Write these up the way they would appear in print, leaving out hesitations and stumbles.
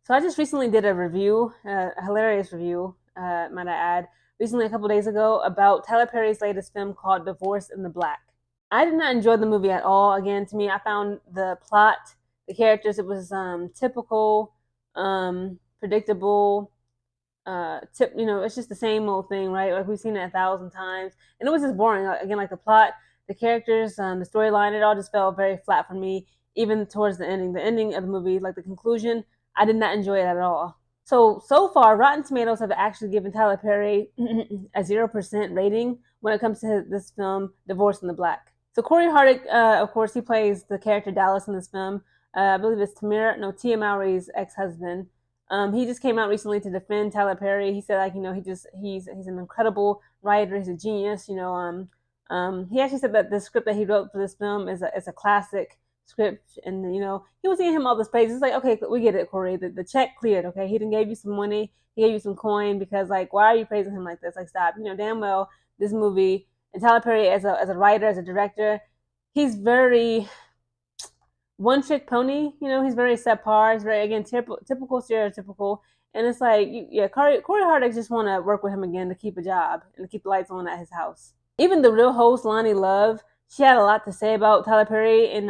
So I just recently did a review, a hilarious review, might I add, recently a couple days ago about Tyler Perry's latest film called Divorce in the Black. I did not enjoy the movie at all. Again, to me, I found the plot, the characters, it was typical, predictable. It's just the same old thing, right? Like we've seen it 1,000 times, and it was just boring. Again, like the plot, the characters, the storyline, it all just felt very flat for me. Even towards the ending, of the movie, like the conclusion, I did not enjoy it at all. So far, Rotten Tomatoes have actually given Tyler Perry a 0% rating when it comes to this film, Divorce in the Black. So Corey Hardick, of course, he plays the character Dallas in this film. I believe it's Tia Mowry's ex-husband. He just came out recently to defend Tyler Perry. He said, like, he's an incredible writer. He's a genius. He actually said that the script that he wrote for this film is a classic script, and he was giving him all this praise. It's like, okay, we get it, Corey. The check cleared. Okay, he didn't give you some money. He gave you some coin because, like, why are you praising him like this? Like, stop. Damn well this movie and Tyler Perry as a writer, as a director, he's very one trick pony. He's very subpar. He's very, again, typical, stereotypical. And it's like, Corey Hardick just want to work with him again to keep a job and to keep the lights on at his house. Even the real host, Lonnie Love, she had a lot to say about Tyler Perry. And,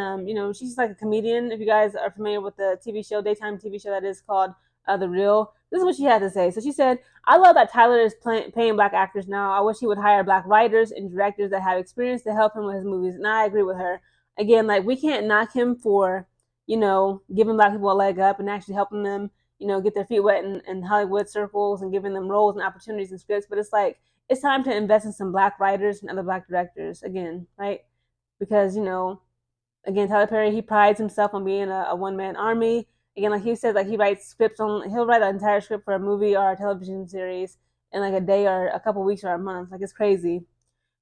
she's like a comedian. If you guys are familiar with the TV show, daytime TV show that is called The Real, this is what she had to say. So she said, I love that Tyler is paying black actors now. I wish he would hire black writers and directors that have experience to help him with his movies. And I agree with her. Again, like, we can't knock him for, giving black people a leg up and actually helping them, get their feet wet in Hollywood circles and giving them roles and opportunities and scripts. But it's like, it's time to invest in some black writers and other black directors again, right? Because, again, Tyler Perry, he prides himself on being a one-man army. Again, like he said, like he'll write an entire script for a movie or a television series in like a day or a couple weeks or a month. Like, it's crazy.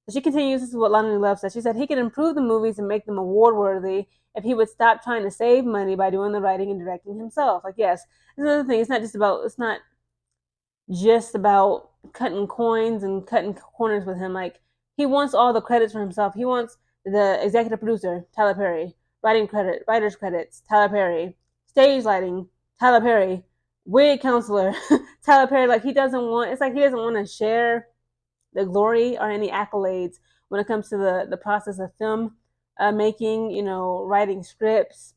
So she continues, this is what Lonnie Love said. She said, he could improve the movies and make them award worthy if he would stop trying to save money by doing the writing and directing himself. Like, yes, this is another thing. It's not just about cutting coins and cutting corners with him. Like, he wants all the credits for himself. He wants the executive producer, Tyler Perry, writer's credits, Tyler Perry, stage lighting, Tyler Perry, wig counselor, Tyler Perry. Like, he doesn't want to share the glory or any accolades when it comes to the process of film making, writing scripts,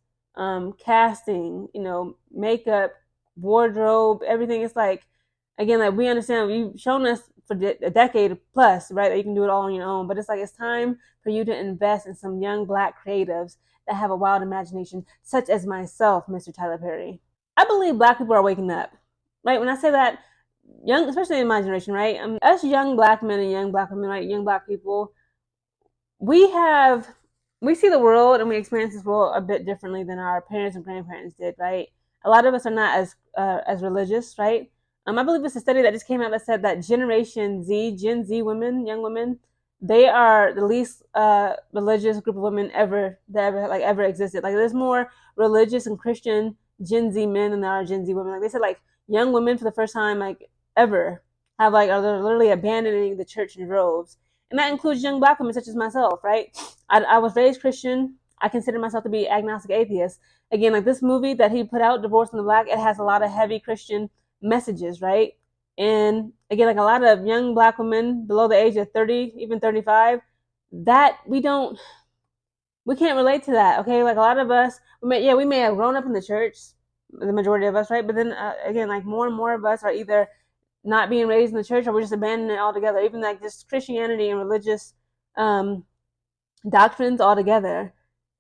casting, makeup, wardrobe, everything. It's like, again, like, we understand, you've shown us for a decade plus, right, that you can do it all on your own. But it's like, it's time for you to invest in some young black creatives that have a wild imagination, such as myself, Mr. Tyler Perry. I believe black people are waking up, right? When I say that, young, especially in my generation, right? Us young black men and young black women, right? Young black people, we see the world and we experience this world a bit differently than our parents and grandparents did, right? A lot of us are not as religious, right? I believe it's a study that just came out that said that Gen Z women, young women, they are the least religious group of women ever existed. Like, there's more religious and Christian Gen Z men than there are Gen Z women. Like, they said, like, young women for the first time, like, ever are literally abandoning the church in droves. And that includes young black women such as myself, right? I was raised Christian. I consider myself to be agnostic atheist. Again, like, this movie that he put out, Divorce in the Black, it has a lot of heavy Christian messages, right? And again, like, a lot of young black women below the age of 30, even 35, that we can't relate to that, okay? Like, a lot of us, we may have grown up in the church, the majority of us, right? But then again, like, more and more of us are either not being raised in the church or we're just abandoning it altogether. Even like just Christianity and religious doctrines altogether.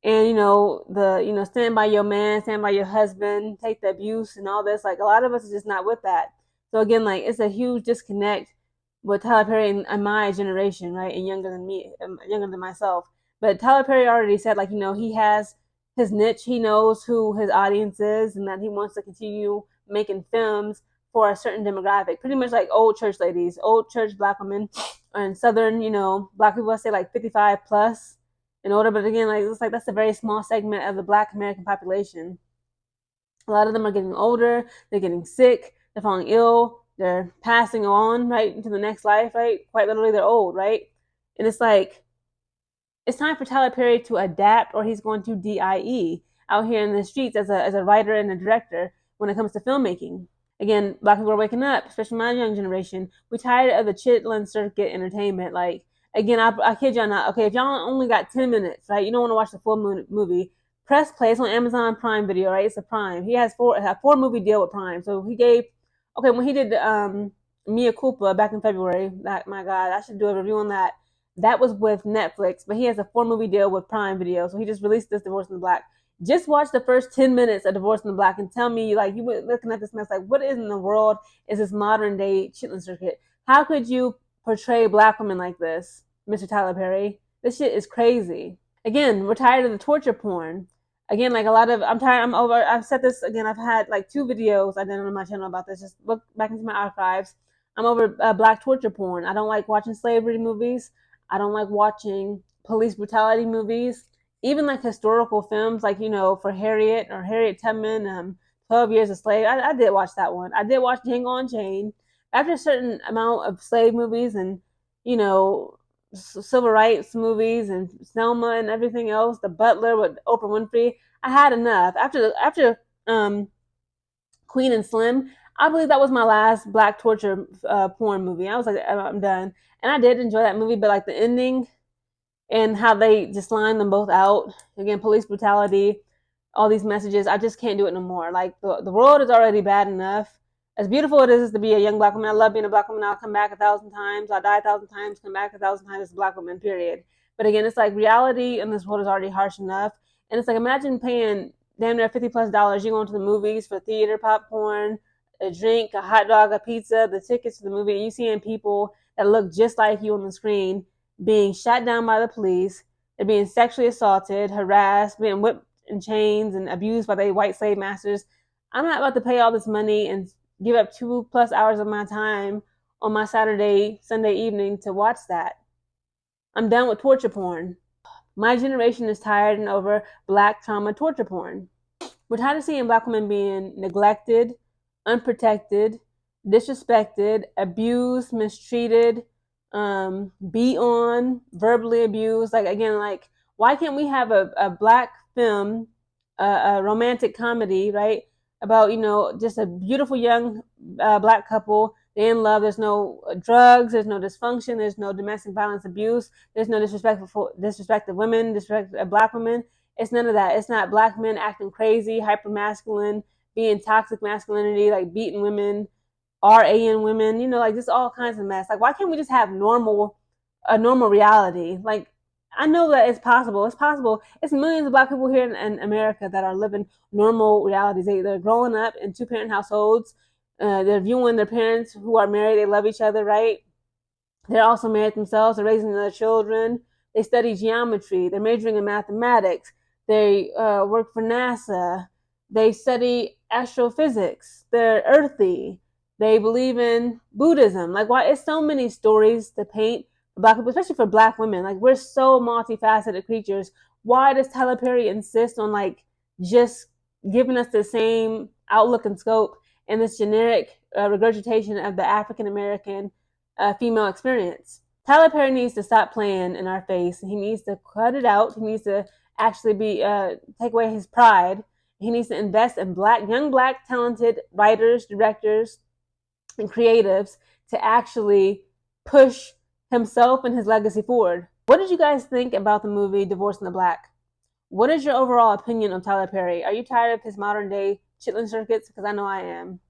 And stand by your man, stand by your husband, take the abuse and all this. Like, a lot of us are just not with that. So again, like, it's a huge disconnect with Tyler Perry and my generation, right? And younger than me, younger than myself. But Tyler Perry already said, like, he has his niche. He knows who his audience is, and that he wants to continue making films for a certain demographic. Pretty much like old church ladies, old church black women, and Southern, black people, I say like 55 plus and older. But again, like, it's like that's a very small segment of the black American population. A lot of them are getting older, they're getting sick, they're falling ill, they're passing on, right, into the next life, right? Quite literally, they're old, right? And it's like, it's time for Tyler Perry to adapt, or he's going to DIE out here in the streets as a writer and a director. when it comes to filmmaking. Again, black people are waking up, especially my young generation. We're tired of the chitlin circuit entertainment. Like, again, I kid y'all not. Okay, if y'all only got 10 minutes, right? You don't want to watch the full movie. Press play. It's on Amazon Prime Video, right? It's a Prime. He has a 4 movie deal with Prime. So he gave, okay, when he did the Mea Culpa back in February, that, my God, I should do a review on that. That was with Netflix, but he has a 4 movie deal with Prime Video. So he just released this Divorce in the Black. Just watch the first 10 minutes of Divorce in the Black and tell me, like, you were looking at this mess, like, what in the world is this modern day chitlin circuit? How could you portray black women like this, Mr. Tyler Perry? This shit is crazy. Again, we're tired of the torture porn. Again, like a lot of, I'm tired, I'm over, I've said this again, I've had like 2 videos I did on my channel about this. Just look back into my archives. I'm over black torture porn. I don't like watching slavery movies. I don't like watching police brutality movies. Even like historical films, like, for Harriet or Harriet Tubman, 12 Years a Slave. I did watch that one. I did watch Django Unchained. After a certain amount of slave movies and, civil rights movies and Selma and everything else, The Butler with Oprah Winfrey, I had enough. After Queen and Slim, I believe that was my last black torture porn movie. I was like, I'm done. And I did enjoy that movie, but like the ending and how they just line them both out. Again, police brutality, all these messages. I just can't do it no more. Like the world is already bad enough. As beautiful it is to be a young black woman, I love being a black woman. I'll come back 1,000 times. I'll die 1,000 times, come back 1,000 times as a black woman, period. But again, it's like reality in this world is already harsh enough. And it's like, imagine paying damn near $50+. You going to the movies for theater, popcorn, a drink, a hot dog, a pizza, the tickets to the movie, and you seeing people that look just like you on the screen being shot down by the police. They're being sexually assaulted, harassed, being whipped in chains and abused by their white slave masters. I'm not about to pay all this money and give up 2+ hours of my time on my Sunday evening to watch that. I'm done with torture porn. My generation is tired and over black trauma torture porn. We're tired of seeing black women being neglected, unprotected, disrespected, abused, mistreated, beat on, verbally abused. Like, again, like, why can't we have a black film, a romantic comedy, right? About, just a beautiful young black couple. They're in love. There's no drugs. There's no dysfunction. There's no domestic violence abuse. There's no disrespect of women, disrespect of black women. It's none of that. It's not black men acting crazy, hyper masculine, being toxic masculinity, like beating women, RAing women, like just all kinds of mess. Like, why can't we just have a normal reality? Like, I know that it's possible. It's possible. It's millions of black people here in America that are living normal realities. They're growing up in 2-parent households. They're viewing their parents who are married. They love each other, right? They're also married themselves. They're raising their children. They study geometry. They're majoring in mathematics. They work for NASA. They study astrophysics. They're earthy. They believe in Buddhism. Like, why? It's so many stories to paint for black people, especially for black women. Like, we're so multifaceted creatures. Why does Tyler Perry insist on, like, just giving us the same outlook and scope and this generic regurgitation of the African American female experience? Tyler Perry needs to stop playing in our face. He needs to cut it out. He needs to actually take away his pride. He needs to invest in young black talented writers, directors, and creatives to actually push himself and his legacy forward. What did you guys think about the movie Divorce in the Black? What is your overall opinion of Tyler Perry? Are you tired of his modern day chitlin circuits? Because I know I am.